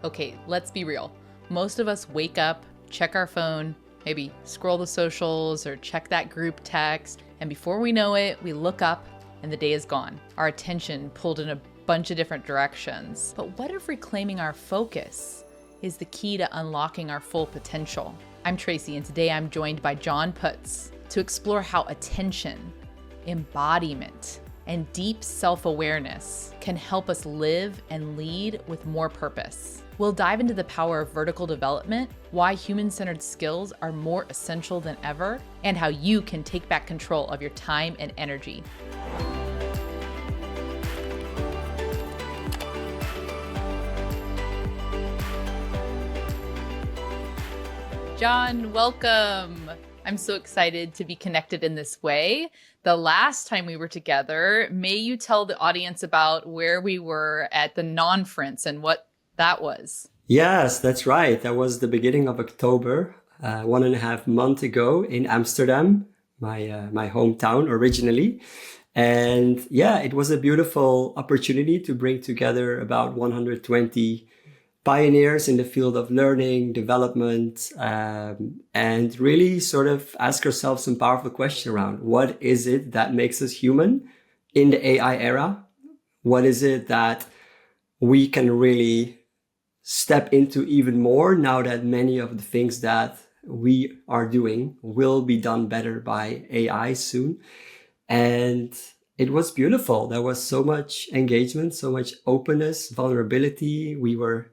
Okay, let's be real. Most of us wake up, check our phone, maybe scroll the socials or check that group text, and before we know it, we look up and the day is gone. Our attention pulled in a bunch of different directions. But what if reclaiming our focus is the key to unlocking our full potential? I'm Tracy, and today I'm joined by John Putz to explore how attention, embodiment, and deep self-awareness can help us live and lead with more purpose. We'll dive into the power of vertical development, why human-centered skills are more essential than ever, and how you can take back control of your time and energy. John, welcome. I'm so excited to be connected in this way. The last time we were together, may you tell the audience about where we were at the non-frince and what that was? Yes, that's right. That was the beginning of October, 1.5 months ago in Amsterdam, my hometown originally. And yeah, it was a beautiful opportunity to bring together about 120 pioneers in the field of learning, development, and really sort of ask ourselves some powerful questions around what is it that makes us human in the AI era? What is it that we can really step into even more now that many of the things that we are doing will be done better by AI soon? And it was beautiful. There was so much engagement, so much openness, vulnerability. We were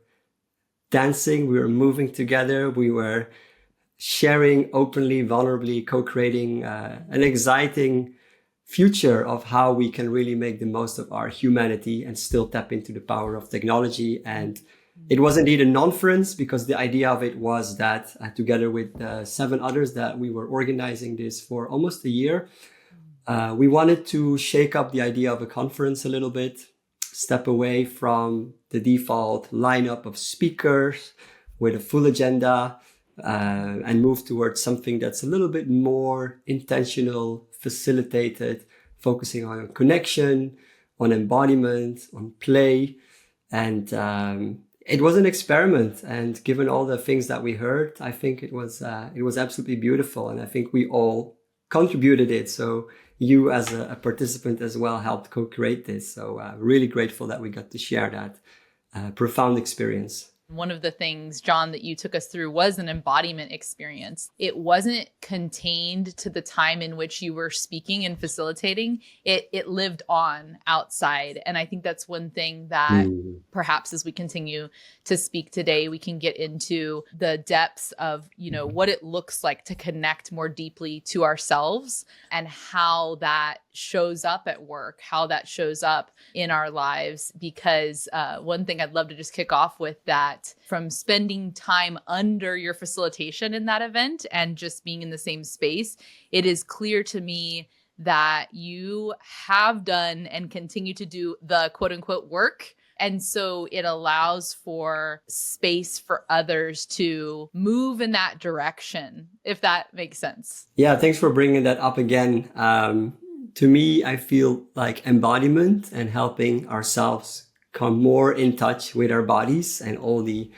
dancing, we were moving together, we were sharing openly, vulnerably, co-creating an exciting future of how we can really make the most of our humanity and still tap into the power of technology. And it was indeed a non-frince because the idea of it was that together with 7 others that we were organizing this for almost a year, we wanted to shake up the idea of a conference a little bit, step away from the default lineup of speakers with a full agenda, and move towards something that's a little bit more intentional, facilitated, focusing on connection, on embodiment, on play. And it was an experiment. And given all the things that we heard, I think it was absolutely beautiful. And I think we all contributed it. So you as a participant as well helped co-create this. So really grateful that we got to share that profound experience. One of the things, John, that you took us through was an embodiment experience. It wasn't contained to the time in which you were speaking and facilitating. It lived on outside. And I think that's one thing that perhaps as we continue to speak today, we can get into the depths of, what it looks like to connect more deeply to ourselves and how that shows up at work, how that shows up in our lives. Because one thing I'd love to just kick off with that, from spending time under your facilitation in that event and just being in the same space, it is clear to me that you have done and continue to do the quote unquote work. And so it allows for space for others to move in that direction, if that makes sense. Yeah, thanks for bringing that up again. To me, I feel like embodiment and helping ourselves come more in touch with our bodies and all the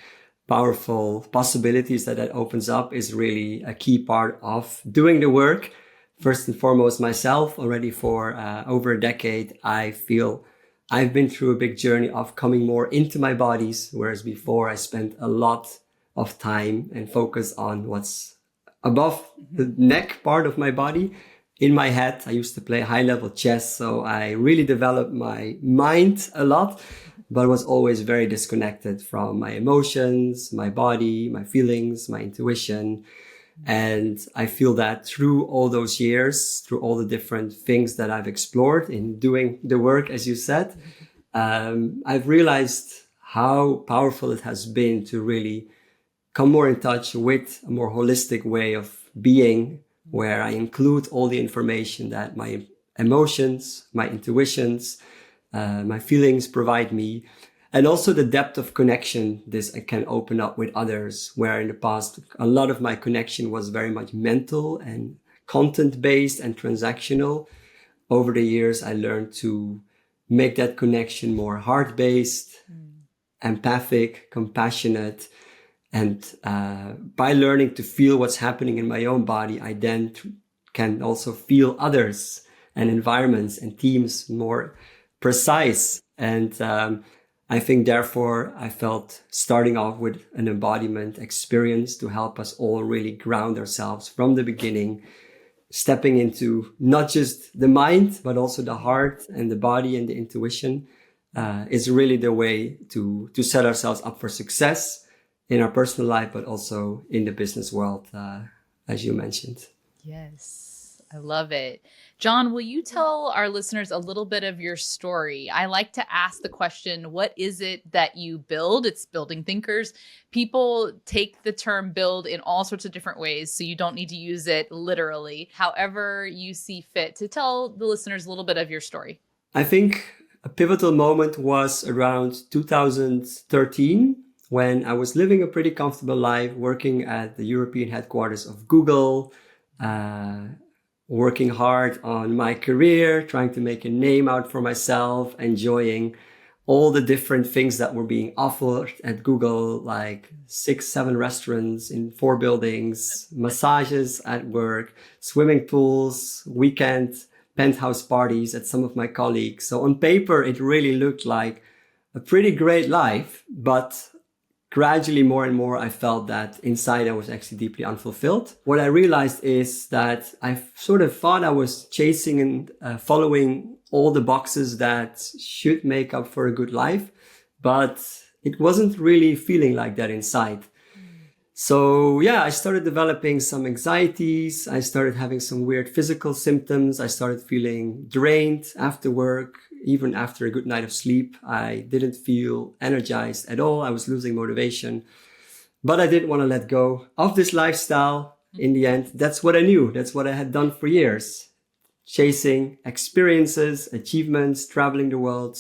powerful possibilities that opens up is really a key part of doing the work. First and foremost, myself, already for over a decade, I feel I've been through a big journey of coming more into my bodies, whereas before I spent a lot of time and focus on what's above the neck part of my body. In my head, I used to play high-level chess, so I really developed my mind a lot, but was always very disconnected from my emotions, my body, my feelings, my intuition. And I feel that through all those years, through all the different things that I've explored in doing the work, as you said, I've realized how powerful it has been to really come more in touch with a more holistic way of being, where I include all the information that my emotions, my intuitions, my feelings provide me, and also the depth of connection this can open up with others, where in the past, a lot of my connection was very much mental and content-based and transactional. Over the years, I learned to make that connection more heart-based empathic, compassionate. And by learning to feel what's happening in my own body, I then can also feel others and environments and teams more precise. And I think, therefore, I felt starting off with an embodiment experience to help us all really ground ourselves from the beginning, stepping into not just the mind, but also the heart and the body and the intuition is really the way to set ourselves up for success in our personal life, but also in the business world, as you mentioned. Yes, I love it. John, will you tell our listeners a little bit of your story? I like to ask the question, what is it that you build? It's building thinkers. People take the term build in all sorts of different ways, so you don't need to use it literally. However you see fit, to tell the listeners a little bit of your story. I think a pivotal moment was around 2013, when I was living a pretty comfortable life, working at the European headquarters of Google, working hard on my career, trying to make a name out for myself, enjoying all the different things that were being offered at Google, like 6-7 restaurants in 4 buildings, massages at work, swimming pools, weekend penthouse parties at some of my colleagues. So on paper, it really looked like a pretty great life, but gradually, more and more, I felt that inside I was actually deeply unfulfilled. What I realized is that I sort of thought I was chasing and following all the boxes that should make up for a good life, but it wasn't really feeling like that inside. So yeah, I started developing some anxieties. I started having some weird physical symptoms. I started feeling drained after work. Even after a good night of sleep, I didn't feel energized at all. I was losing motivation, but I didn't want to let go of this lifestyle. In the end, that's what I knew. That's what I had done for years. Chasing experiences, achievements, traveling the world,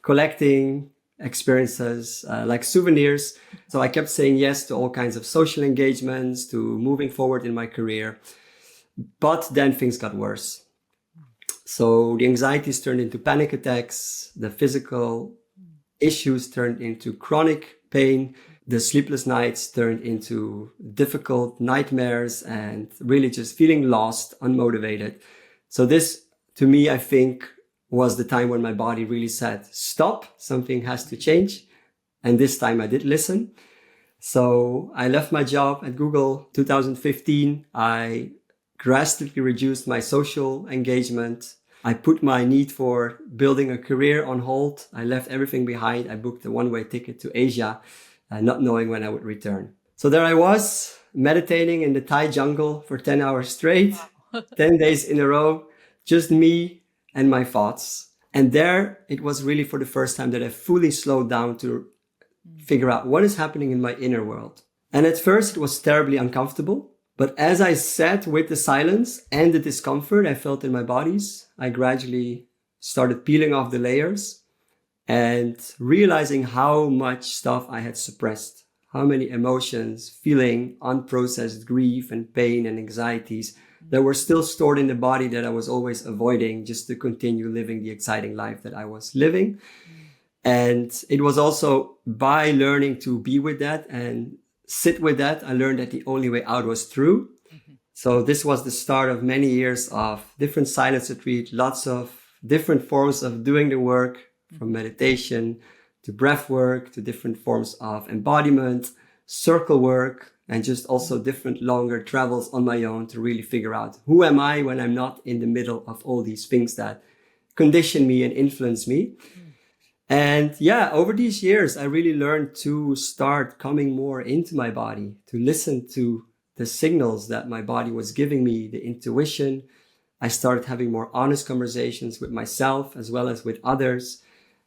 collecting experiences like souvenirs. So I kept saying yes to all kinds of social engagements, to moving forward in my career. But then things got worse. So the anxieties turned into panic attacks, the physical issues turned into chronic pain, the sleepless nights turned into difficult nightmares, and really just feeling lost, unmotivated. So this, to me, I think, was the time when my body really said, stop, something has to change. And this time I did listen. So I left my job at Google 2015. I drastically reduced my social engagement. I put my need for building a career on hold. I left everything behind. I booked a one-way ticket to Asia, not knowing when I would return. So there I was, meditating in the Thai jungle for 10 hours straight, 10 days in a row, just me and my thoughts. And there it was really for the first time that I fully slowed down to figure out what is happening in my inner world. And at first it was terribly uncomfortable. But as I sat with the silence and the discomfort I felt in my bodies, I gradually started peeling off the layers and realizing how much stuff I had suppressed, how many emotions, feeling unprocessed grief and pain and anxieties that were still stored in the body that I was always avoiding just to continue living the exciting life that I was living. And it was also by learning to be with that and sit with that, I learned that the only way out was through. So this was the start of many years of different silence retreat, lots of different forms of doing the work, from meditation to breath work to different forms of embodiment, circle work, and just also different longer travels on my own to really figure out who am I when I'm not in the middle of all these things that condition me and influence me. And yeah, over these years, I really learned to start coming more into my body, to listen to the signals that my body was giving me, the intuition. I started having more honest conversations with myself as well as with others,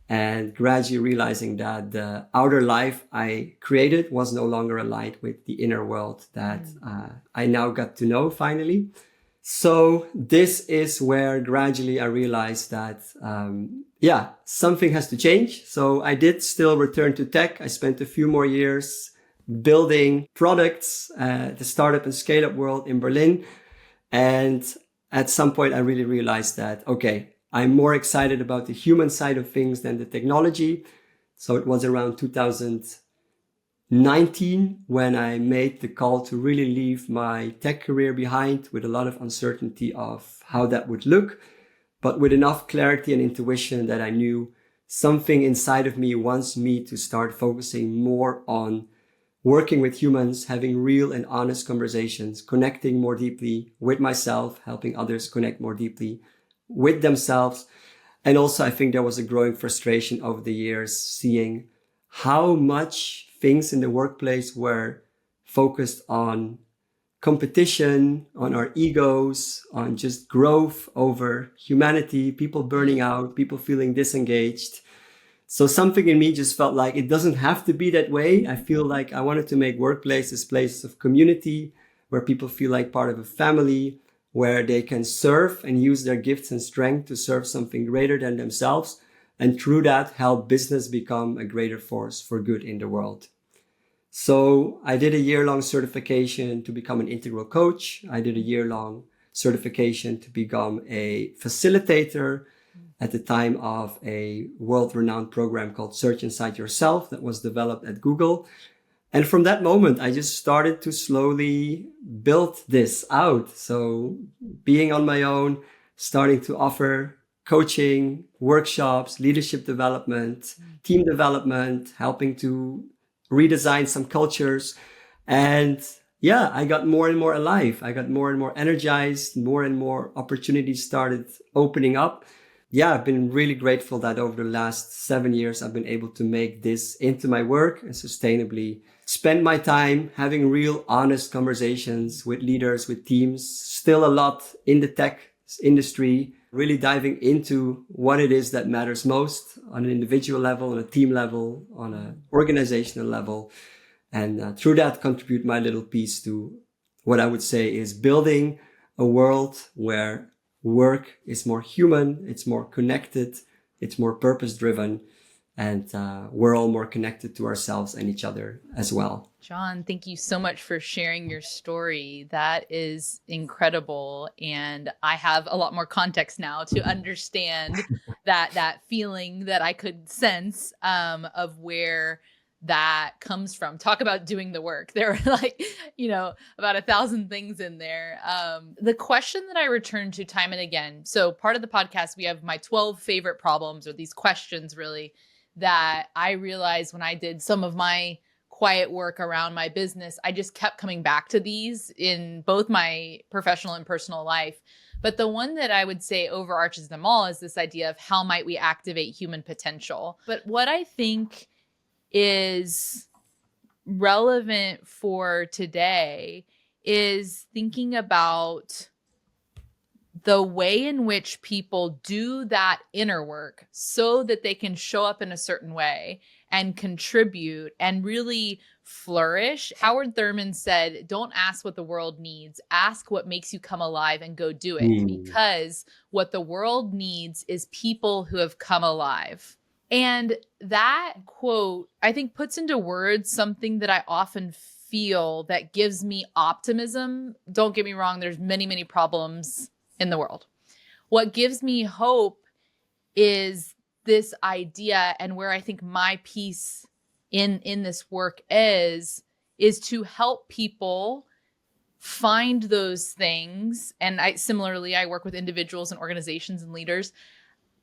and gradually realizing that the outer life I created was no longer aligned with the inner world that I now got to know finally. So this is where gradually I realized that, something has to change. So I did still return to tech. I spent a few more years building products, the startup and scale up world in Berlin. And at some point I really realized that, okay, I'm more excited about the human side of things than the technology. So it was around 2019 when I made the call to really leave my tech career behind, with a lot of uncertainty of how that would look, but with enough clarity and intuition that I knew something inside of me wants me to start focusing more on working with humans, having real and honest conversations, connecting more deeply with myself, helping others connect more deeply with themselves. And also, I think there was a growing frustration over the years, seeing how much things in the workplace were focused on competition, on our egos, on just growth over humanity, people burning out, people feeling disengaged. So something in me just felt like it doesn't have to be that way. I feel like I wanted to make workplaces places of community where people feel like part of a family, where they can serve and use their gifts and strength to serve something greater than themselves. And through that, help business become a greater force for good in the world. So I did a year-long certification to become an integral coach. I did a year-long certification to become a facilitator at the time of a world-renowned program called Search Inside Yourself that was developed at Google. And from that moment, I just started to slowly build this out. So being on my own, starting to offer coaching, workshops, leadership development, team development, helping to redesign some cultures. And yeah, I got more and more alive. I got more and more energized, more and more opportunities started opening up. Yeah, I've been really grateful that over the last 7 years, I've been able to make this into my work and sustainably spend my time having real honest conversations with leaders, with teams, still a lot in the tech industry, really diving into what it is that matters most on an individual level, on a team level, on an organizational level. And through that, contribute my little piece to what I would say is building a world where work is more human, it's more connected, it's more purpose driven, and we're all more connected to ourselves and each other as well. John, thank you so much for sharing your story. That is incredible. And I have a lot more context now to understand that feeling that I could sense of where that comes from. Talk about doing the work. There are like, about 1,000 things in there. The question that I return to time and again. So part of the podcast, we have my 12 favorite problems, or these questions really, that I realized when I did some of my quiet work around my business, I just kept coming back to these in both my professional and personal life. But the one that I would say overarches them all is this idea of how might we activate human potential. But what I think is relevant for today is thinking about the way in which people do that inner work so that they can show up in a certain way and contribute and really flourish. Howard Thurman said, don't ask what the world needs, ask what makes you come alive and go do it. Because what the world needs is people who have come alive. And that quote, I think, puts into words something that I often feel that gives me optimism. Don't get me wrong, there's many, many problems in the world. What gives me hope is this idea, and where I think my piece in this work is to help people find those things. And I work with individuals and organizations and leaders.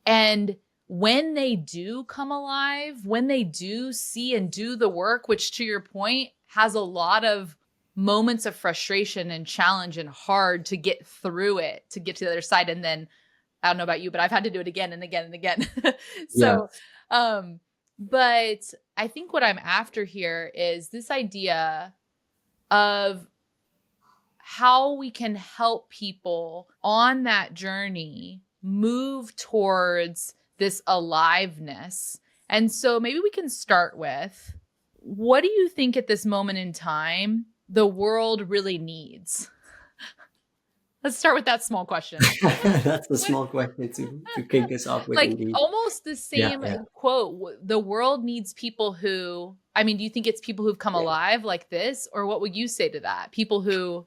And when they do come alive, when they do see and do the work, which to your point has a lot of moments of frustration and challenge and hard to get through it, to get to the other side. And then I don't know about you, but I've had to do it again and again and again. But I think what I'm after here is this idea of how we can help people on that journey move towards this aliveness. And so maybe we can start with, what do you think at this moment in time the world really needs? Let's start with that small question. That's a small question to kick us off with, like indeed. almost the same quote. The world needs people who, do you think it's people who've come alive like this? Or what would you say to that? People who...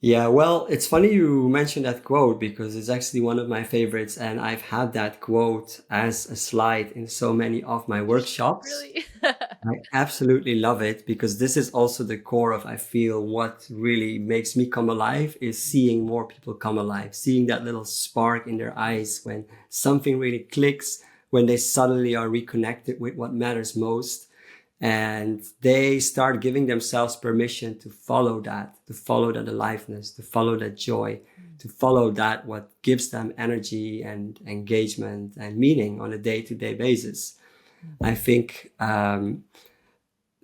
Yeah, well, it's funny you mentioned that quote because it's actually one of my favorites, and I've had that quote as a slide in so many of my workshops. Really? I absolutely love it because this is also the core of, I feel, what really makes me come alive is seeing more people come alive, seeing that little spark in their eyes when something really clicks, when they suddenly are reconnected with what matters most. And they start giving themselves permission to follow that aliveness, to follow that joy, to follow that what gives them energy and engagement and meaning on a day-to-day basis. I think,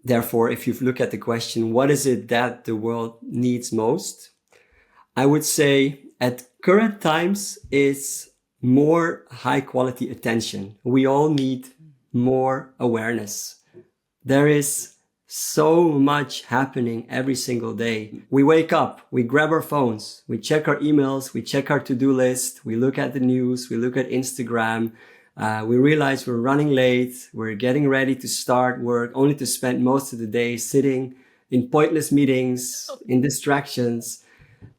therefore, if you look at the question, what is it that the world needs most? I would say at current times, it's more high quality attention. We all need more awareness. There is so much happening every single day. We wake up, we grab our phones, we check our emails, we check our to-do list, we look at the news, we look at Instagram. We realize we're running late. We're getting ready to start work only to spend most of the day sitting in pointless meetings, in distractions.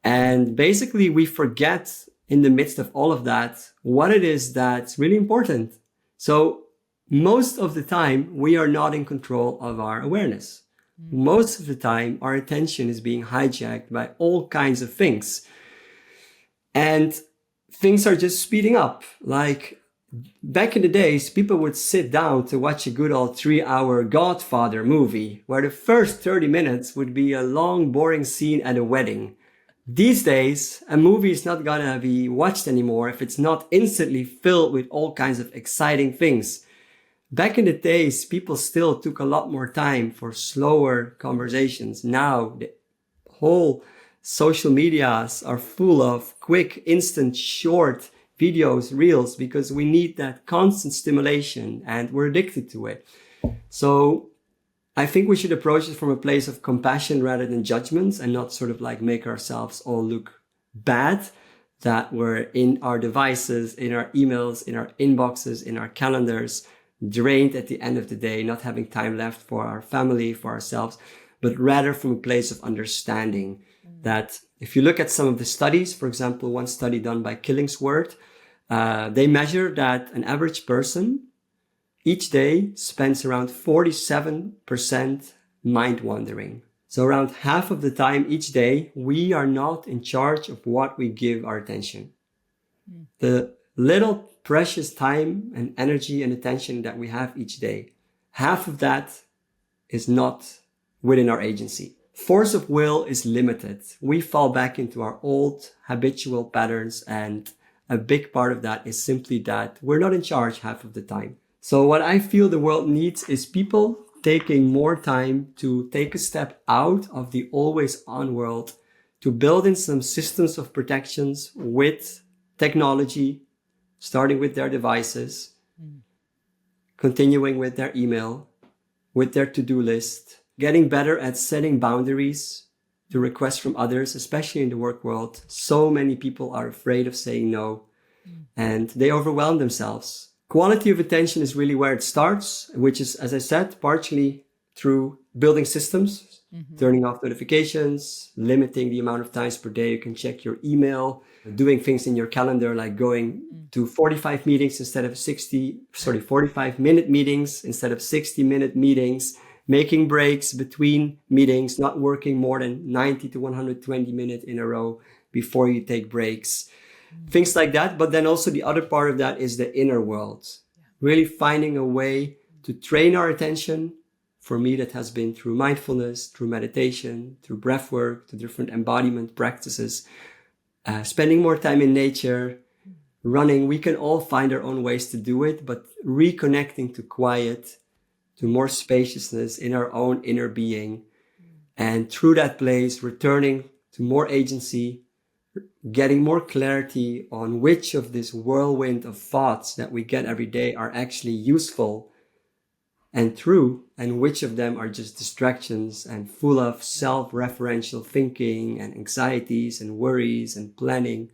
And basically we forget in the midst of all of that, what it is that's really important. So most of the time, we are not in control of our awareness. Most of the time, our attention is being hijacked by all kinds of things. And things are just speeding up. Like back in the days, people would sit down to watch a good old 3-hour Godfather movie, where the first 30 minutes would be a long, boring scene at a wedding. These days, a movie is not gonna be watched anymore if it's not instantly filled with all kinds of exciting things. Back in the days, people still took a lot more time for slower conversations. Now, the whole social medias are full of quick, instant, short videos, reels, because we need that constant stimulation and we're addicted to it. So I think we should approach it from a place of compassion rather than judgments and not sort of like make ourselves all look bad, that we're in our devices, in our emails, in our inboxes, in our calendars, drained at the end of the day, not having time left for our family, for ourselves, but rather from a place of understanding that if you look at some of the studies, for example, one study done by Killingsworth, they measure that an average person each day spends around 47% mind wandering. So around half of the time each day, we are not in charge of what we give our attention. The little precious time and energy and attention that we have each day, half of that is not within our agency. Force of will is limited. We fall back into our old habitual patterns, and a big part of that is simply that we're not in charge half of the time. So what I feel the world needs is people taking more time to take a step out of the always on world, to build in some systems of protections with technology, starting with their devices, continuing with their email, with their to-do list, getting better at setting boundaries to requests from others, especially in the work world. So many people are afraid of saying no and they overwhelm themselves. Quality of attention is really where it starts, which is, as I said, partially through building systems, turning off notifications, limiting the amount of times per day you can check your email, doing things in your calendar like going to 45 meetings instead of 45-minute meetings instead of 60-minute meetings, making breaks between meetings, not working more than 90 to 120 minutes in a row before you take breaks. Things like that. But then also the other part of that is the inner world. Really finding a way to train our attention. For me, that has been through mindfulness, through meditation, through breath work, through different embodiment practices, spending more time in nature, running. We can all find our own ways to do it, but reconnecting to quiet, to more spaciousness in our own inner being. And through that place, returning to more agency, getting more clarity on which of this whirlwind of thoughts that we get every day are actually useful and true, and which of them are just distractions and full of self-referential thinking and anxieties and worries and planning.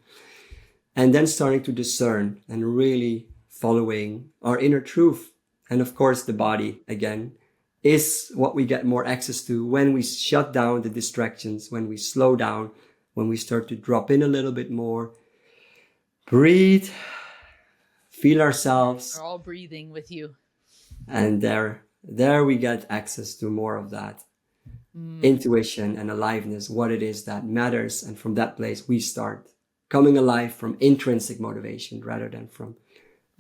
And then starting to discern and really following our inner truth. And of course, the body, again, is what we get more access to when we shut down the distractions, when we slow down, when we start to drop in a little bit more, breathe, feel ourselves, We're all breathing with you. and there we get access to more of that intuition and aliveness, what it is that matters. And from that place, we start coming alive from intrinsic motivation rather than from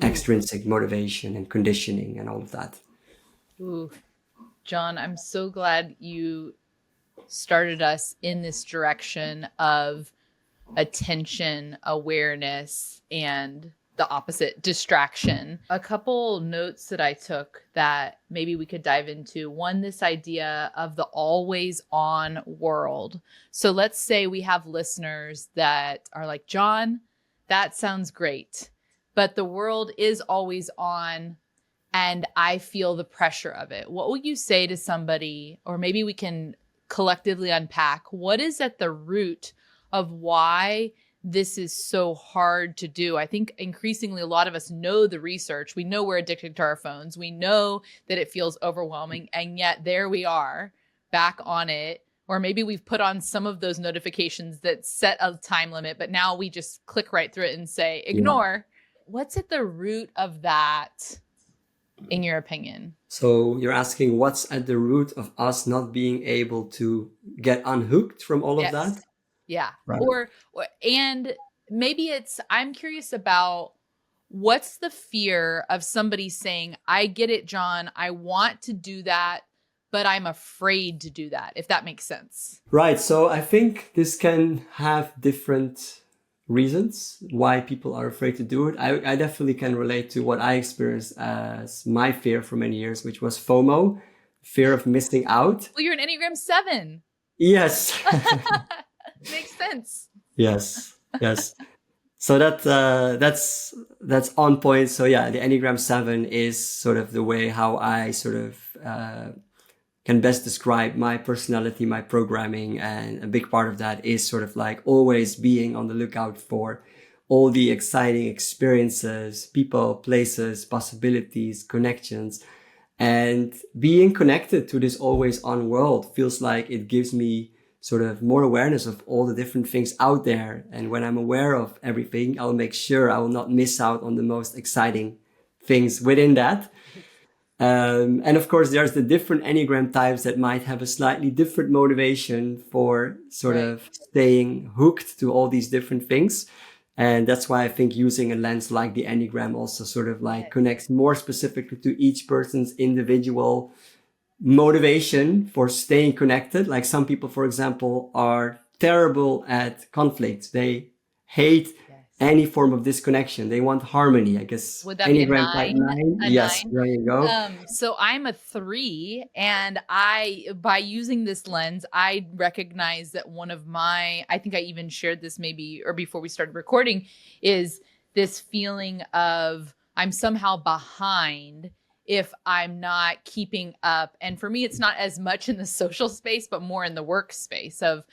extrinsic motivation and conditioning and all of that. Ooh, John, I'm so glad you started us in this direction of attention, awareness, and the opposite, distraction. A couple notes that I took that maybe we could dive into. One, this idea of the always on world. So let's say we have listeners that are like, John, that sounds great, but the world is always on and I feel the pressure of it. What would you say to somebody, or maybe we can collectively unpack, what is at the root of why this is so hard to do? I think increasingly a lot of us know the research. We know we're addicted to our phones. We know that it feels overwhelming. And yet there we are back on it. Or maybe we've put on some of those notifications that set a time limit, but now we just click right through it and say, ignore. Yeah. What's at the root of that, in your opinion? So you're asking what's at the root of us not being able to get unhooked from all of that? Yeah. Right. And maybe I'm curious about what's the fear of somebody saying, I get it, John, I want to do that, but I'm afraid to do that, if that makes sense. Right. So I think this can have different reasons why people are afraid to do it. I definitely can relate to what I experienced as my fear for many years, which was FOMO, fear of missing out. Well, you're an Enneagram 7. Yes. Makes sense. Yes. So that's on point. So yeah, the Enneagram 7 is sort of the way how I sort of can best describe my personality, my programming. And a big part of that is sort of like always being on the lookout for all the exciting experiences, people, places, possibilities, connections. And being connected to this always on world feels like it gives me sort of more awareness of all the different things out there. And when I'm aware of everything, I'll make sure I will not miss out on the most exciting things within that. And of course, there's the different Enneagram types that might have a slightly different motivation for sort of staying hooked to all these different things. And that's why I think using a lens like the Enneagram also sort of like connects more specifically to each person's individual motivation for staying connected. Like some people, for example, are terrible at conflict. They hate any form of disconnection. They want harmony, I guess. Would that be a 9? Type 9? Yes, 9? There you go. So I'm a 3, and by using this lens, I recognize that one of I think I even shared this maybe, or before we started recording, is this feeling of I'm somehow behind if I'm not keeping up. And for me, it's not as much in the social space, but more in the workspace of,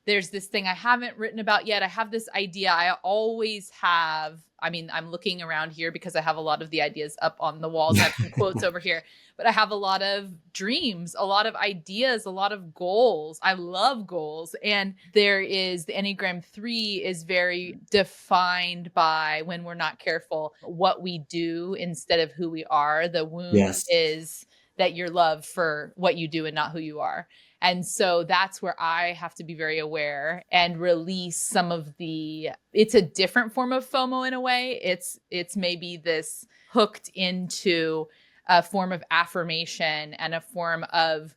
there's this thing I haven't written about yet. I have this idea. I always have, I'm looking around here because I have a lot of the ideas up on the walls. I have some quotes over here, but I have a lot of dreams, a lot of ideas, a lot of goals. I love goals. And there is the Enneagram 3 is very defined by, when we're not careful, what we do instead of who we are. The wound is that you're loved for what you do and not who you are. And so that's where I have to be very aware and release some of it's a different form of FOMO in a way. It's maybe this hooked into a form of affirmation and a form of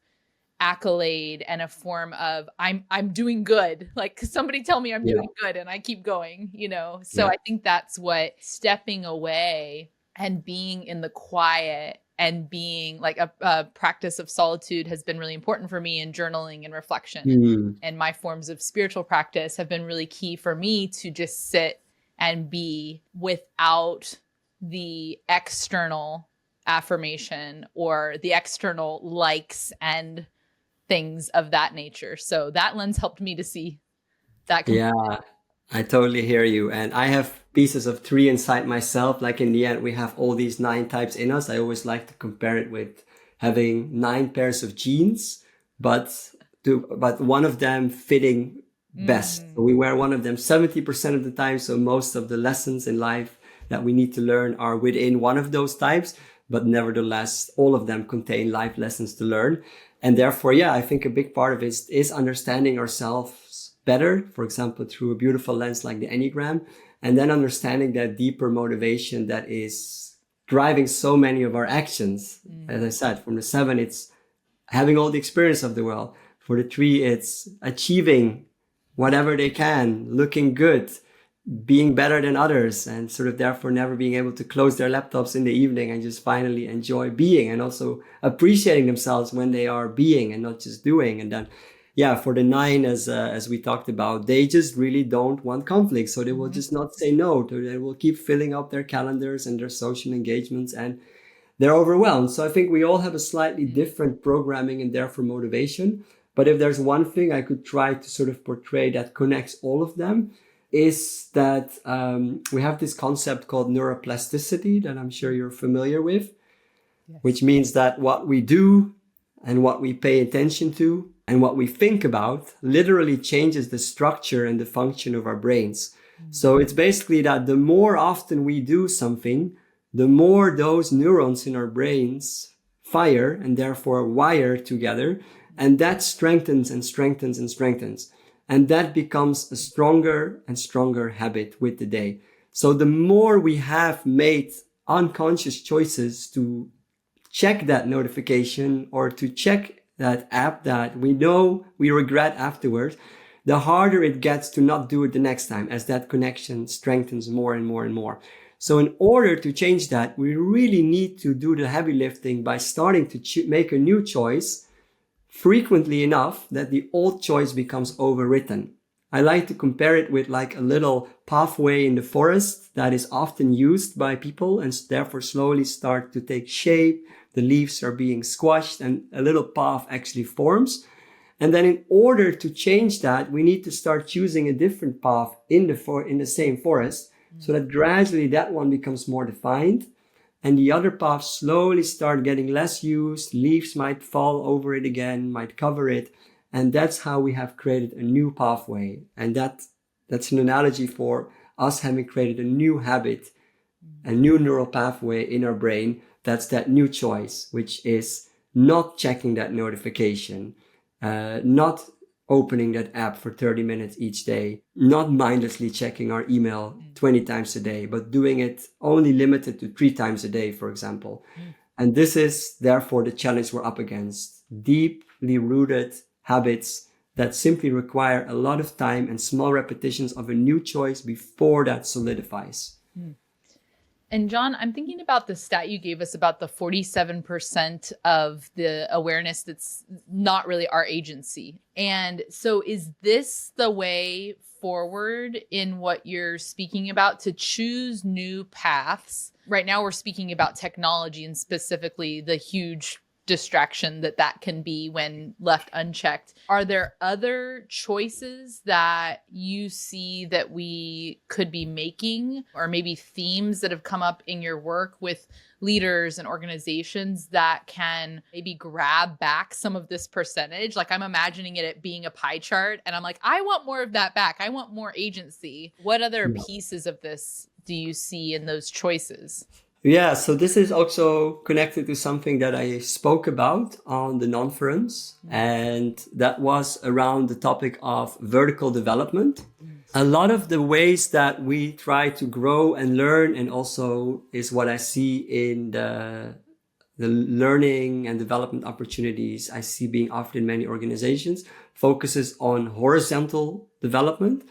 accolade and a form of I'm doing good. Like somebody tell me I'm doing good and I keep going, So I think that's what stepping away and being in the quiet and being like a practice of solitude has been really important for me in journaling and reflection. And my forms of spiritual practice have been really key for me to just sit and be without the external affirmation or the external likes and things of that nature. So that lens helped me to see that. Yeah, I totally hear you. And I have pieces of 3 inside myself. Like in the end, we have all these 9 types in us. I always like to compare it with having 9 pairs of jeans, but one of them fitting best. So we wear one of them 70% of the time. So most of the lessons in life that we need to learn are within one of those types, but nevertheless, all of them contain life lessons to learn. And therefore, yeah, I think a big part of it is understanding ourselves better, for example, through a beautiful lens like the Enneagram, and then understanding that deeper motivation that is driving so many of our actions. As I said, from the 7, it's having all the experience of the world. For the 3, it's achieving whatever they can, looking good, being better than others, and sort of therefore never being able to close their laptops in the evening and just finally enjoy being, and also appreciating themselves when they are being and not just doing. And then, yeah, for the 9, as we talked about, they just really don't want conflict. So they will just not say no. They will keep filling up their calendars and their social engagements, and they're overwhelmed. So I think we all have a slightly different programming and therefore motivation. But if there's one thing I could try to sort of portray that connects all of them, is that we have this concept called neuroplasticity that I'm sure you're familiar with, yes. Which means that what we do and what we pay attention to and what we think about literally changes the structure and the function of our brains. Mm-hmm. So it's basically that the more often we do something, the more those neurons in our brains fire and therefore wire together. And that strengthens and strengthens and strengthens. And that becomes a stronger and stronger habit with the day. So the more we have made unconscious choices to check that notification or to check that app that we know we regret afterwards, the harder it gets to not do it the next time, as that connection strengthens more and more and more. So in order to change that, we really need to do the heavy lifting by starting to make a new choice frequently enough that the old choice becomes overwritten. I like to compare it with like a little pathway in the forest that is often used by people and therefore slowly start to take shape. The leaves are being squashed and a little path actually forms. And then in order to change that, we need to start choosing a different path in the same forest so that gradually that one becomes more defined. And the other paths slowly start getting less used. Leaves might fall over it again, might cover it. And that's how we have created a new pathway. And that's an analogy for us having created a new habit, a new neural pathway in our brain. That's that new choice, which is not checking that notification, not opening that app for 30 minutes each day, not mindlessly checking our email 20 times a day, but doing it only limited to 3 times a day, for example. And this is therefore the challenge we're up against. Deeply rooted habits that simply require a lot of time and small repetitions of a new choice before that solidifies. And John, I'm thinking about the stat you gave us about the 47% of the awareness that's not really our agency. And so is this the way forward in what you're speaking about, to choose new paths? Right now we're speaking about technology and specifically the huge distraction that can be when left unchecked. Are there other choices that you see that we could be making, or maybe themes that have come up in your work with leaders and organizations that can maybe grab back some of this percentage? Like, I'm imagining it being a pie chart and I'm like, I want more of that back. I want more agency. What other pieces of this do you see in those choices? Yeah, so this is also connected to something that I spoke about on the non-forums, and that was around the topic of vertical development. A lot of the ways that we try to grow and learn, and also is what I see in the learning and development opportunities I see being offered in many organizations, focuses on horizontal development.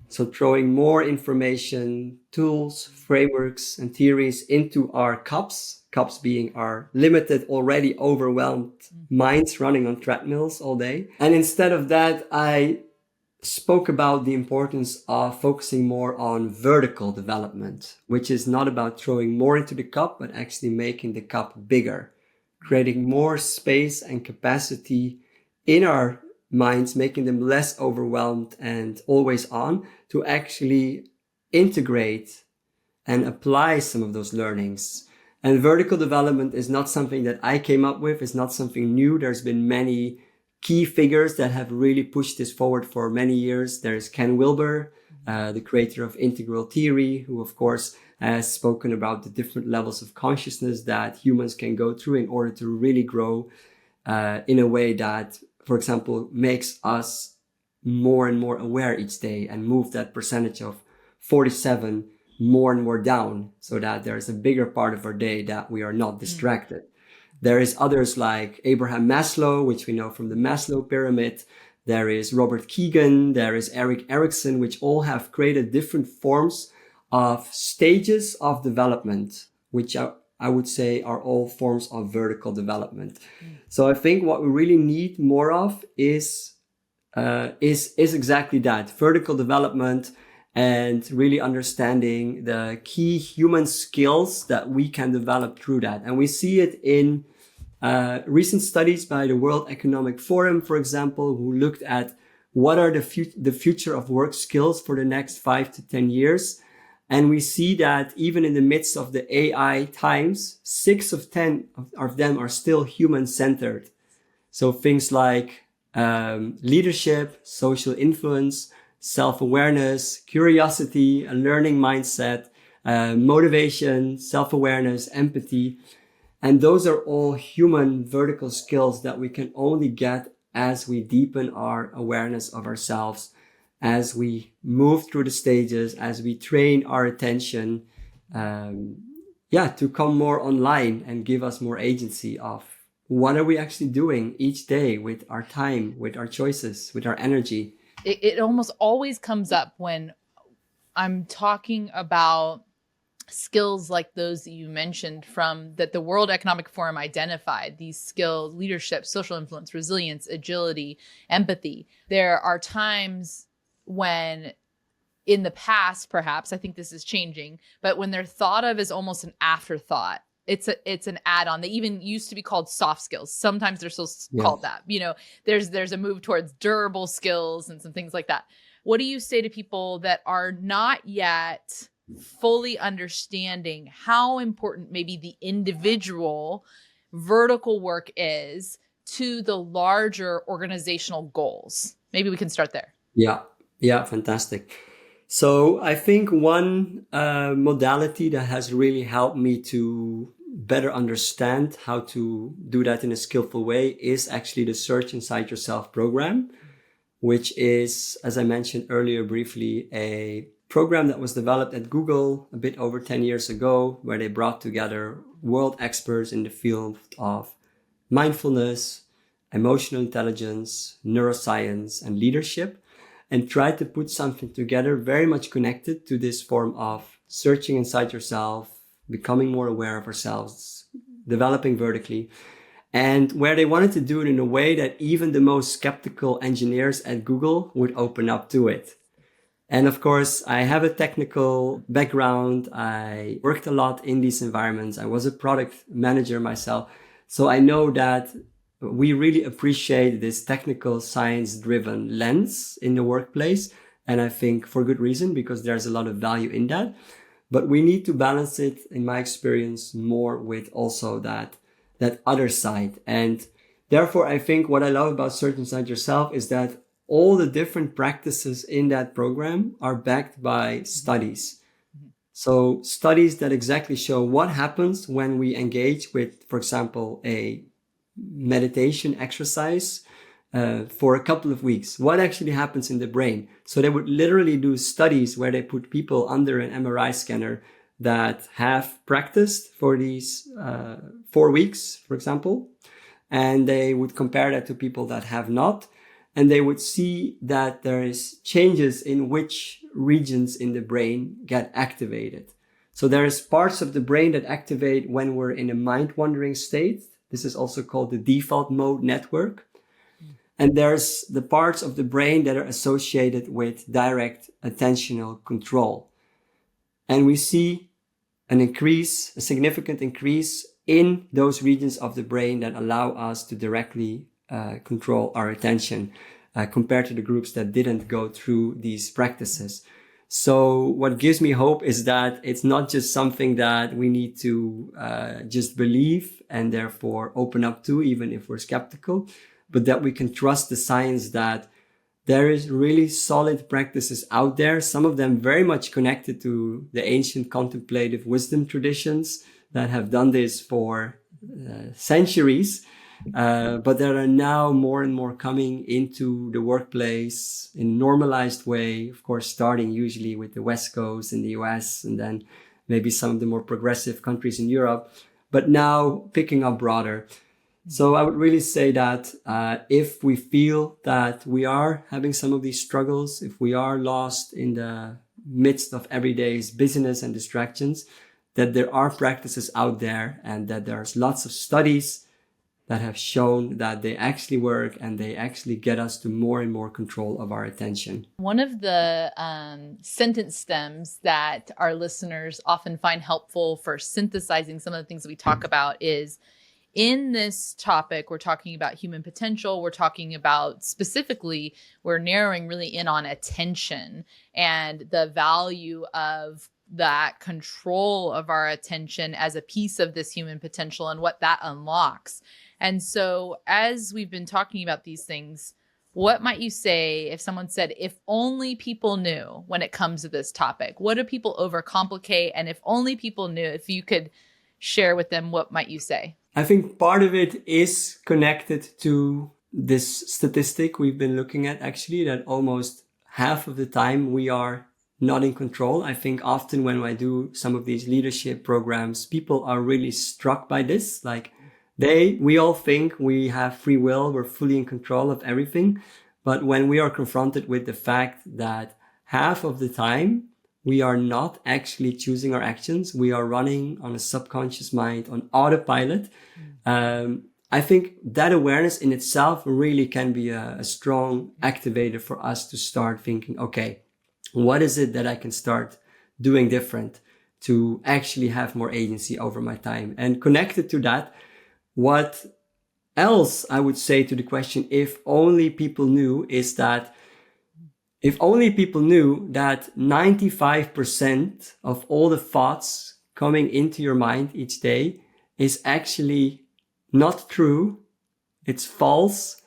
So throwing more information, tools, frameworks, and theories into our cups being our limited, already overwhelmed minds running on treadmills all day. And instead of that, I spoke about the importance of focusing more on vertical development, which is not about throwing more into the cup, but actually making the cup bigger, creating more space and capacity in our minds, making them less overwhelmed and always on, to actually integrate and apply some of those learnings. And vertical development is not something that I came up with. It's not something new. There's been many key figures that have really pushed this forward for many years. There's Ken Wilber, the creator of integral theory, who of course has spoken about the different levels of consciousness that humans can go through in order to really grow in a way that, for example, makes us more and more aware each day and move that percentage of 47 more and more down, so that there's a bigger part of our day that we are not distracted. There is others like Abraham Maslow, which we know from the Maslow pyramid. There is Robert Keegan. There is Eric Erikson, which all have created different forms of stages of development, which I would say are all forms of vertical development. So I think what we really need more of is exactly that, vertical development, and really understanding the key human skills that we can develop through that. And we see it in recent studies by the World Economic Forum, for example, who looked at what are the future of work skills for the next 5 to 10 years. And we see that even in the midst of the AI times, 6 of 10 of them are still human-centered. So things like leadership, social influence, self-awareness, curiosity, a learning mindset, motivation, self-awareness, empathy. And those are all human vertical skills that we can only get as we deepen our awareness of ourselves, as we move through the stages, as we train our attention, to come more online and give us more agency of what are we actually doing each day with our time, with our choices, with our energy. It almost always comes up when I'm talking about skills like those that you mentioned, from that the World Economic Forum identified, these skills: leadership, social influence, resilience, agility, empathy. There are times when in the past, perhaps, I think this is changing, but when they're thought of as almost an afterthought, it's an add-on. They even used to be called soft skills. Sometimes they're still called that. You know, there's a move towards durable skills and some things like that. What do you say to people that are not yet fully understanding how important maybe the individual vertical work is to the larger organizational goals? Maybe we can start there. Yeah, fantastic. So I think one modality that has really helped me to better understand how to do that in a skillful way is actually the Search Inside Yourself program, which is, as I mentioned earlier briefly, a program that was developed at Google a bit over 10 years ago, where they brought together world experts in the field of mindfulness, emotional intelligence, neuroscience, and leadership, and tried to put something together very much connected to this form of searching inside yourself, becoming more aware of ourselves, developing vertically, and where they wanted to do it in a way that even the most skeptical engineers at Google would open up to it. And of course, I have a technical background. I worked a lot in these environments. I was a product manager myself. So I know that we really appreciate this technical science-driven lens in the workplace. And I think for good reason, because there's a lot of value in that. But we need to balance it, in my experience, more with also that other side. And therefore, I think what I love about Search Inside Yourself is that all the different practices in that program are backed by studies. So studies that exactly show what happens when we engage with, for example, a meditation exercise for a couple of weeks. What actually happens in the brain? So they would literally do studies where they put people under an MRI scanner that have practiced for these 4 weeks, for example, and they would compare that to people that have not. And they would see that there is changes in which regions in the brain get activated. So there is parts of the brain that activate when we're in a mind-wandering state. This is also called the default mode network. And there's the parts of the brain that are associated with direct attentional control. And we see a significant increase in those regions of the brain that allow us to directly control our attention compared to the groups that didn't go through these practices. So what gives me hope is that it's not just something that we need to just believe and therefore open up to, even if we're skeptical, but that we can trust the science, that there is really solid practices out there, some of them very much connected to the ancient contemplative wisdom traditions that have done this for centuries. But there are now more and more coming into the workplace in a normalized way, of course, starting usually with the West Coast in the US and then maybe some of the more progressive countries in Europe, but now picking up broader. So I would really say that if we feel that we are having some of these struggles, if we are lost in the midst of everyday's busyness and distractions, that there are practices out there and that there's lots of studies that have shown that they actually work and they actually get us to more and more control of our attention. One of the sentence stems that our listeners often find helpful for synthesizing some of the things that we talk about is, in this topic, we're talking about human potential. We're talking about specifically, we're narrowing really in on attention and the value of that control of our attention as a piece of this human potential and what that unlocks. And so as we've been talking about these things, what might you say if someone said, if only people knew when it comes to this topic? What do people overcomplicate? And if only people knew, if you could share with them, what might you say? I think part of it is connected to this statistic we've been looking at, actually, that almost half of the time we are not in control. I think often when I do some of these leadership programs, people are really struck by this. Like we all think we have free will, we're fully in control of everything. But when we are confronted with the fact that half of the time we are not actually choosing our actions, we are running on a subconscious mind, on autopilot. I think that awareness in itself really can be a strong activator for us to start thinking, okay, what is it that I can start doing different to actually have more agency over my time? And connected to that, what else I would say to the question, if only people knew, is that if only people knew that 95% of all the thoughts coming into your mind each day is actually not true, it's false,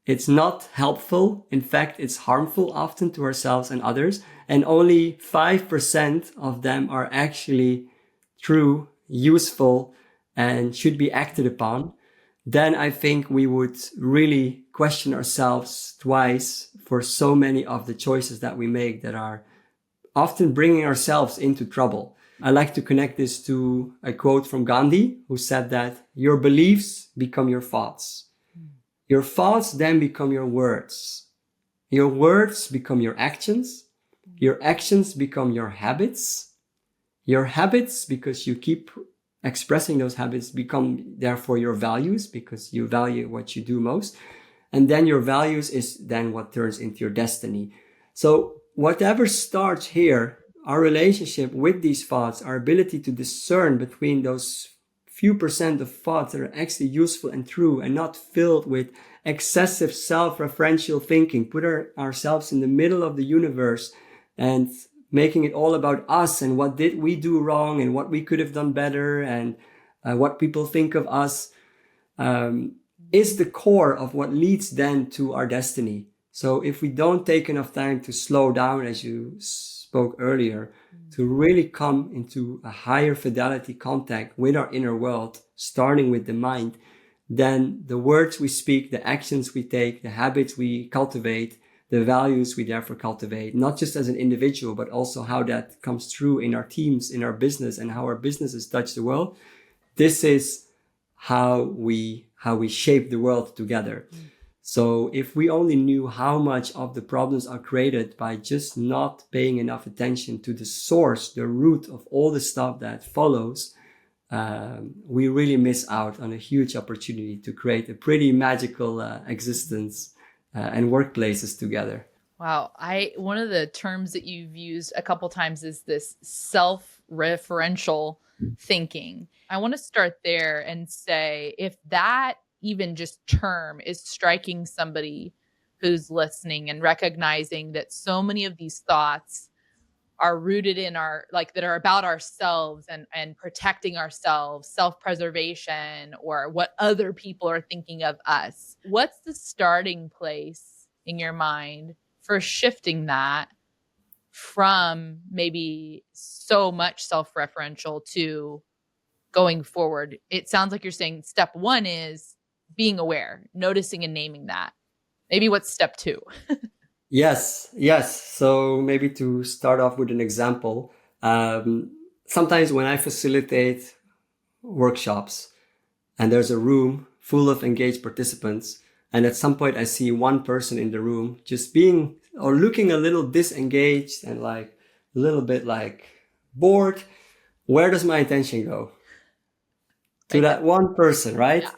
it's not helpful. In fact, it's harmful often to ourselves and others. And only 5% of them are actually true, useful, and should be acted upon, then I think we would really question ourselves twice for so many of the choices that we make that are often bringing ourselves into trouble. I like to connect this to a quote from Gandhi, who said that your beliefs become your thoughts. Your thoughts then become your words. Your words become your actions. Your actions become your habits. Your habits, because you keep expressing those habits, become therefore your values, because you value what you do most. And then your values is then what turns into your destiny. So whatever starts here, our relationship with these thoughts, our ability to discern between those few percent of thoughts that are actually useful and true and not filled with excessive self-referential thinking, put ourselves in the middle of the universe and making it all about us and what did we do wrong and what we could have done better and what people think of us, is the core of what leads then to our destiny. So if we don't take enough time to slow down, as you spoke earlier, to really come into a higher fidelity contact with our inner world, starting with the mind, then the words we speak, the actions we take, the habits we cultivate, the values we therefore cultivate, not just as an individual, but also how that comes through in our teams, in our business, and how our businesses touch the world. This is how we shape the world together. So if we only knew how much of the problems are created by just not paying enough attention to the source, the root of all the stuff that follows, we really miss out on a huge opportunity to create a pretty magical existence and workplaces together. Wow. One of the terms that you've used a couple times is this self-referential thinking. I want to start there and say, if that even just term is striking somebody who's listening and recognizing that so many of these thoughts are rooted in our, like, that are about ourselves and protecting ourselves, self-preservation, or what other people are thinking of us. What's the starting place in your mind for shifting that from maybe so much self-referential to going forward? It sounds like you're saying step one is being aware, noticing and naming that. Maybe what's step two? Yes, yes. So maybe to start off with an example, sometimes when I facilitate workshops and there's a room full of engaged participants, and at some point I see one person in the room just being or looking a little disengaged and like a little bit like bored, where does my attention go? To Right that there. one person, right? Yeah.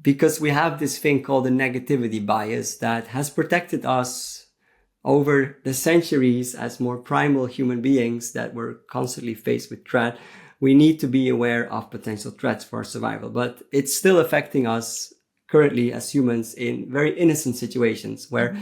Because we have this thing called the negativity bias that has protected us over the centuries as more primal human beings that were constantly faced with threat. We need to be aware of potential threats for our survival, but it's still affecting us currently as humans in very innocent situations where,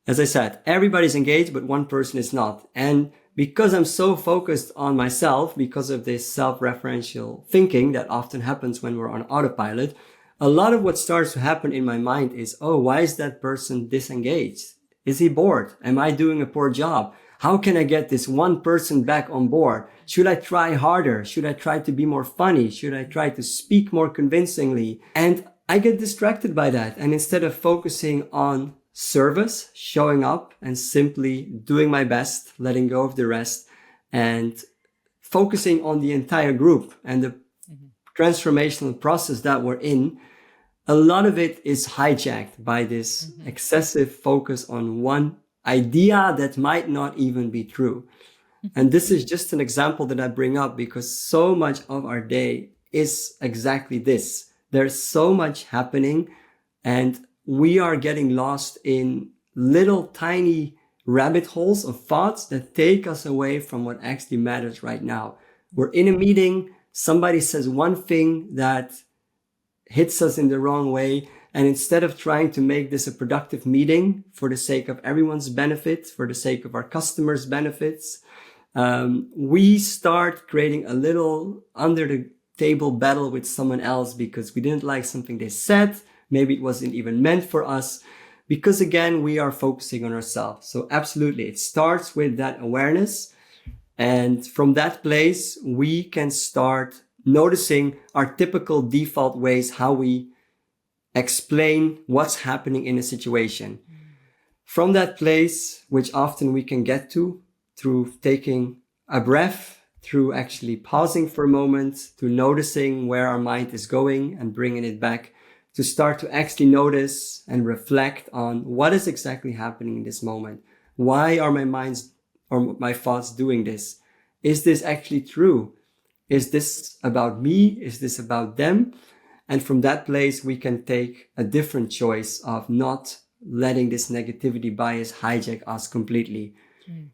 as I said, everybody's engaged, but one person is not. And because I'm so focused on myself, because of this self-referential thinking that often happens when we're on autopilot, a lot of what starts to happen in my mind is, oh, why is that person disengaged? Is he bored? Am I doing a poor job? How can I get this one person back on board? Should I try harder? Should I try to be more funny? Should I try to speak more convincingly? And I get distracted by that. And instead of focusing on service, showing up and simply doing my best, letting go of the rest, and focusing on the entire group and the transformational process that we're in, a lot of it is hijacked by this excessive focus on one idea that might not even be true. And this is just an example that I bring up because so much of our day is exactly this. There's so much happening and we are getting lost in little tiny rabbit holes of thoughts that take us away from what actually matters right now. We're in a meeting. Somebody says one thing that hits us in the wrong way. And instead of trying to make this a productive meeting for the sake of everyone's benefit, for the sake of our customers' benefits, we start creating a little under the table battle with someone else because we didn't like something they said. Maybe it wasn't even meant for us because again, we are focusing on ourselves. So absolutely, it starts with that awareness. And from that place, we can start noticing our typical default ways, how we explain what's happening in a situation. From that place, which often we can get to through taking a breath, through actually pausing for a moment, to noticing where our mind is going and bringing it back, to start to actually notice and reflect on what is exactly happening in this moment. Why are my minds or my thoughts doing this? Is this actually true? Is this about me? Is this about them? And from that place, we can take a different choice of not letting this negativity bias hijack us completely.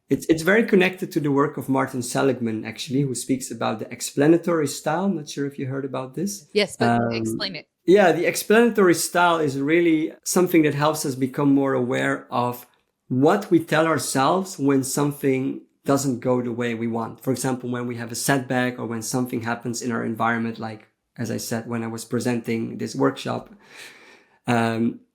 It's very connected to the work of Martin Seligman, actually, who speaks about the explanatory style. I'm not sure if you heard about this. Yes, but explain it. Yeah, the explanatory style is really something that helps us become more aware of what we tell ourselves when something doesn't go the way we want. For example, when we have a setback or when something happens in our environment, like, as I said, when I was presenting this workshop.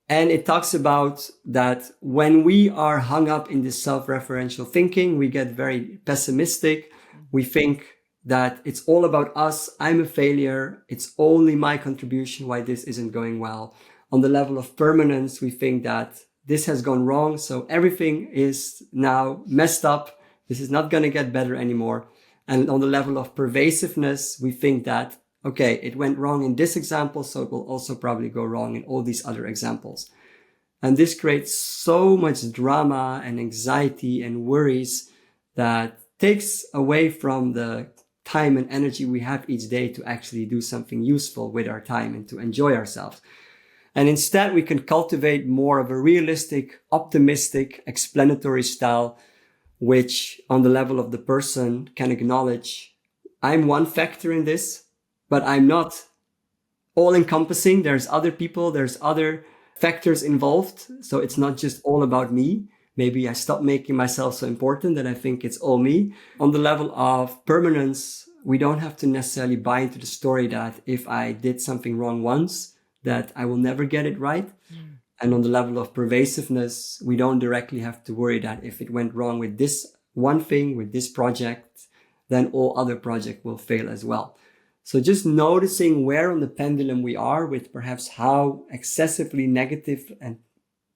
And it talks about that when we are hung up in this self-referential thinking, we get very pessimistic. We think that it's all about us. I'm a failure. It's only my contribution why this isn't going well. On the level of permanence, we think that this has gone wrong. So everything is now messed up. This is not going to get better anymore. And on the level of pervasiveness, we think that, okay, it went wrong in this example, so it will also probably go wrong in all these other examples. And this creates so much drama and anxiety and worries that takes away from the time and energy we have each day to actually do something useful with our time and to enjoy ourselves. And instead, we can cultivate more of a realistic, optimistic, explanatory style, which on the level of the person can acknowledge, I'm one factor in this, but I'm not all encompassing. There's other people, there's other factors involved. So it's not just all about me, Maybe I stopped making myself so important that I think it's all me. On the level of permanence, we don't have to necessarily buy into the story that if I did something wrong once, that I will never get it right. And on the level of pervasiveness, we don't directly have to worry that if it went wrong with this one thing, with this project, then all other projects will fail as well. So just noticing where on the pendulum we are with perhaps how excessively negative and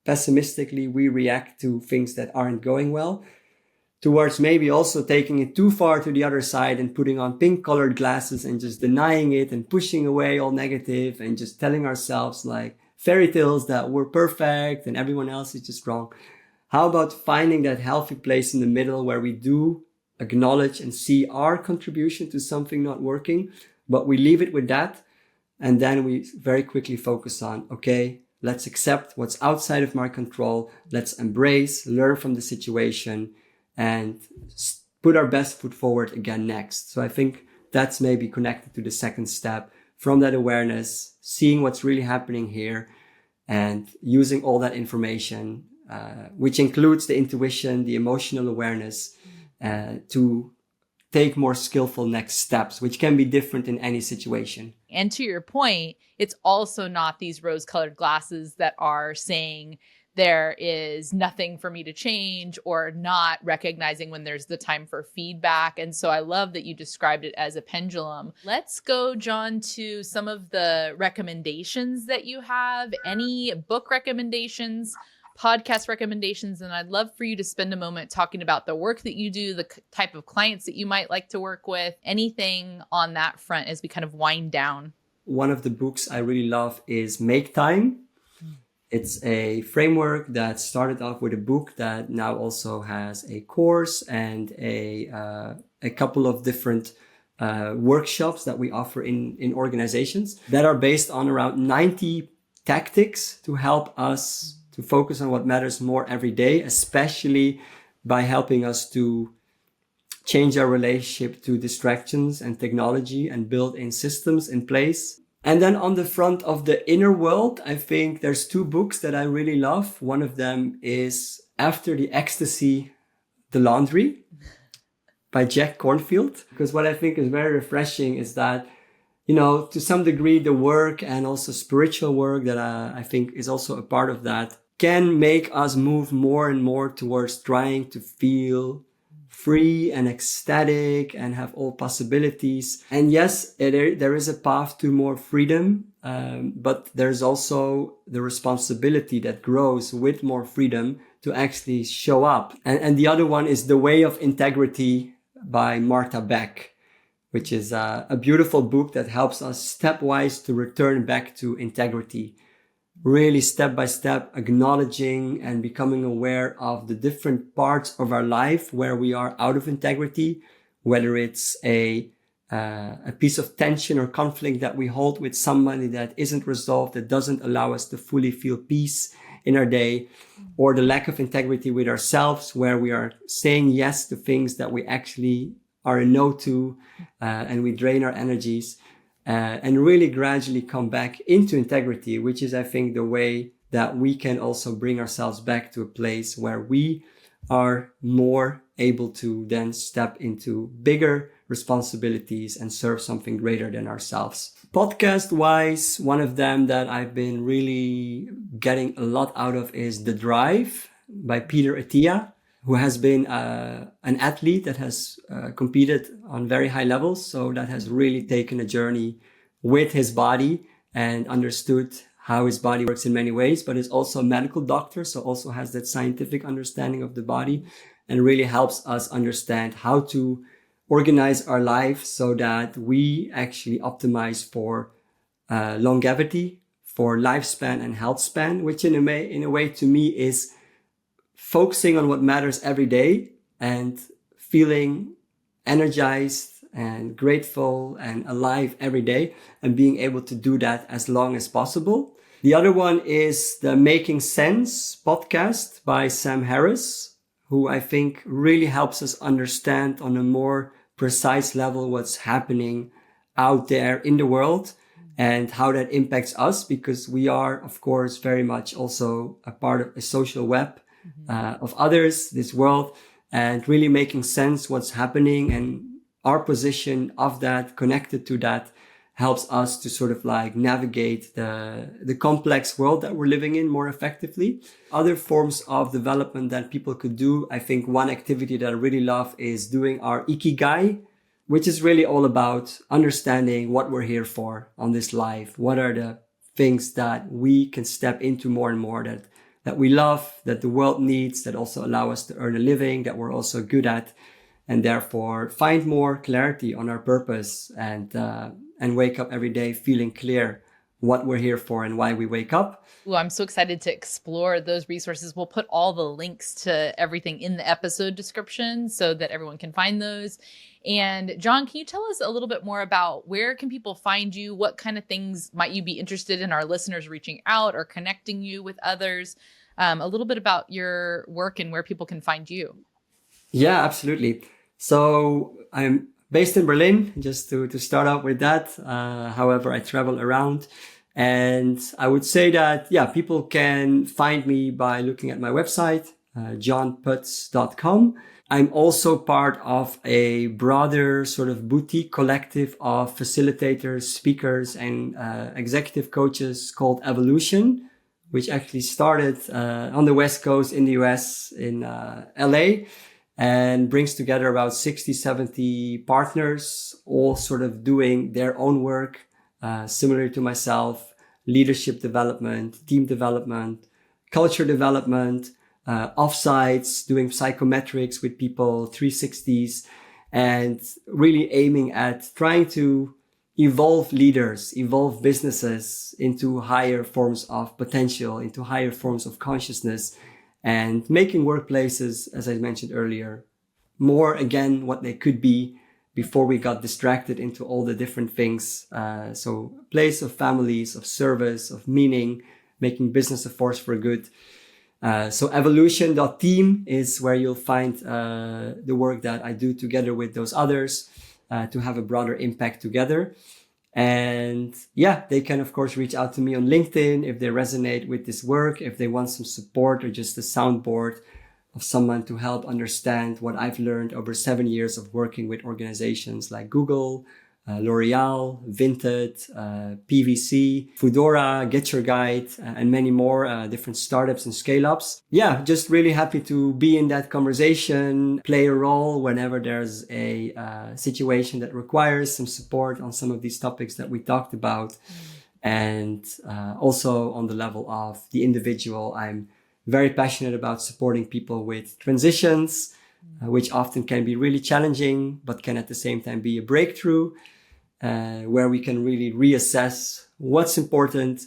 pessimistically we react to things that aren't going well, towards maybe also taking it too far to the other side and putting on pink colored glasses and just denying it and pushing away all negative and just telling ourselves like fairy tales that we're perfect and everyone else is just wrong. How about finding that healthy place in the middle where we do acknowledge and see our contribution to something not working, but we leave it with that. And then we very quickly focus on, okay, let's accept what's outside of my control. Let's embrace, learn from the situation, and put our best foot forward again next. So I think that's maybe connected to the second step, from that awareness, seeing what's really happening here and using all that information, which includes the intuition, the emotional awareness, to take more skillful next steps, which can be different in any situation. And to your point, it's also not these rose-colored glasses that are saying there is nothing for me to change or not recognizing when there's the time for feedback. And so I love that you described it as a pendulum. Let's go, John, to some of the recommendations that you have. Any book recommendations, podcast recommendations, and I'd love for you to spend a moment talking about the work that you do, the type of clients that you might like to work with, anything on that front as we kind of wind down. One of the books I really love is Make Time. It's a framework that started off with a book that now also has a course and a couple of different workshops that we offer in organizations that are based on around 90 tactics to help us to focus on what matters more every day, especially by helping us to change our relationship to distractions and technology and build in systems in place. And then on the front of the inner world, I think there's two books that I really love. One of them is After the Ecstasy, The Laundry by Jack Kornfield. Because what I think is very refreshing is that, you know, to some degree, the work and also spiritual work that I think is also a part of that can make us move more and more towards trying to feel free and ecstatic and have all possibilities. And yes, there is a path to more freedom, but there's also the responsibility that grows with more freedom to actually show up. And the other one is The Way of Integrity by Martha Beck, which is a beautiful book that helps us stepwise to return back to integrity. Really step by step acknowledging and becoming aware of the different parts of our life where we are out of integrity, whether it's a piece of tension or conflict that we hold with somebody that isn't resolved, that doesn't allow us to fully feel peace in our day, or the lack of integrity with ourselves, where we are saying yes to things that we actually are a no to, and we drain our energies. And really gradually come back into integrity, which is, I think, the way that we can also bring ourselves back to a place where we are more able to then step into bigger responsibilities and serve something greater than ourselves. Podcast wise, one of them that I've been really getting a lot out of is The Drive by Peter Attia, who has been an athlete that has competed on very high levels. So that has really taken a journey with his body and understood how his body works in many ways, but is also a medical doctor. So also has that scientific understanding of the body and really helps us understand how to organize our life so that we actually optimize for longevity, for lifespan and health span, which in a way to me is focusing on what matters every day and feeling energized and grateful and alive every day and being able to do that as long as possible. The other one is the Making Sense podcast by Sam Harris, who I think really helps us understand on a more precise level what's happening out there in the world and how that impacts us, because we are, of course, very much also a part of a social web of others, this world, and really making sense what's happening, and our position of that, connected to that, helps us to sort of like navigate the complex world that we're living in more effectively. Other forms of development that people could do, I think one activity that I really love is doing our ikigai, which is really all about understanding what we're here for on this life. What are the things that we can step into more and more, that we love, that the world needs, that also allow us to earn a living, that we're also good at, and therefore find more clarity on our purpose, and wake up every day feeling clear what we're here for and why we wake up. Well, I'm so excited to explore those resources. We'll put all the links to everything in the episode description so that everyone can find those. And John, can you tell us a little bit more about where can people find you? What kind of things might you be interested in our listeners reaching out or connecting you with others? A little bit about your work and where people can find you. Yeah, absolutely. So I'm based in Berlin, just to start out with that. However, I travel around, and I would say that, yeah, people can find me by looking at my website, johnputz.com. I'm also part of a broader sort of boutique collective of facilitators, speakers, and executive coaches called Evolution, which actually started on the West Coast in the US, in LA, and brings together about 60, 70 partners, all sort of doing their own work, similar to myself: leadership development, team development, culture development, offsites, doing psychometrics with people, 360s, and really aiming at trying to evolve leaders, evolve businesses into higher forms of potential, into higher forms of consciousness, and making workplaces, as I mentioned earlier, more again what they could be before we got distracted into all the different things. So a place of families, of service, of meaning, making business a force for good. So evolution.team is where you'll find the work that I do together with those others to have a broader impact together. And yeah, they can, of course, reach out to me on LinkedIn if they resonate with this work, if they want some support or just a soundboard of someone to help understand what I've learned over 7 years of working with organizations like Google, L'Oreal, Vinted, PVC, Foodora, Get Your Guide, and many more different startups and scale-ups. Yeah, just really happy to be in that conversation, play a role whenever there's a situation that requires some support on some of these topics that we talked about. And also on the level of the individual, I'm very passionate about supporting people with transitions, which often can be really challenging, but can at the same time be a breakthrough, where we can really reassess what's important,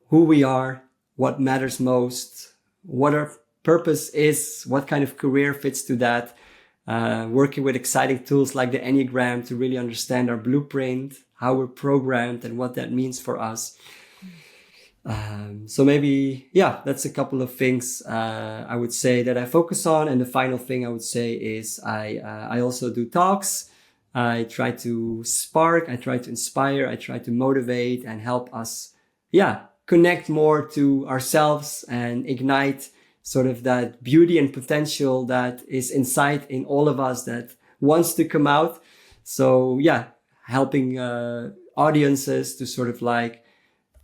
who we are, what matters most, what our purpose is, what kind of career fits to that, working with exciting tools like the Enneagram to really understand our blueprint, how we're programmed, and what that means for us. So maybe, yeah, that's a couple of things I would say that I focus on. And the final thing I would say is I also do talks. I try to spark, I try to inspire, I try to motivate and help us, connect more to ourselves and ignite sort of that beauty and potential that is inside in all of us that wants to come out. So helping audiences to sort of like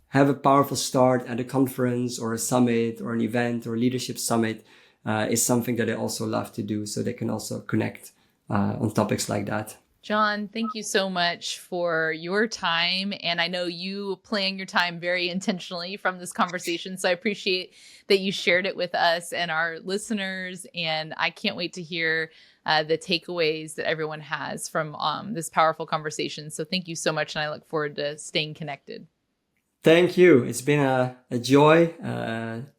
have a powerful start at a conference or a summit or an event or leadership summit is something that I also love to do, so they can also connect on topics like that. John, thank you so much for your time. And I know you plan your time very intentionally from this conversation. So I appreciate that you shared it with us and our listeners. And I can't wait to hear the takeaways that everyone has from this powerful conversation. So thank you so much. And I look forward to staying connected. Thank you. It's been a joy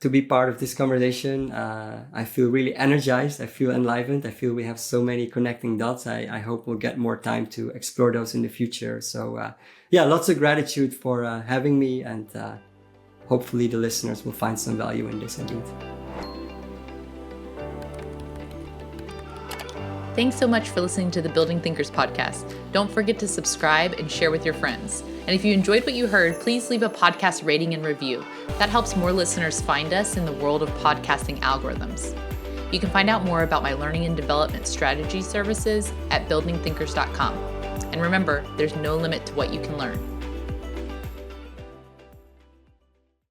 to be part of this conversation. I feel really energized. I feel enlivened. I feel we have so many connecting dots. I hope we'll get more time to explore those in the future. So lots of gratitude for having me, and hopefully the listeners will find some value in this indeed. Thanks so much for listening to the Building Thinkers podcast. Don't forget to subscribe and share with your friends. And if you enjoyed what you heard, please leave a podcast rating and review. That helps more listeners find us in the world of podcasting algorithms. You can find out more about my learning and development strategy services at buildingthinkers.com. And remember, there's no limit to what you can learn.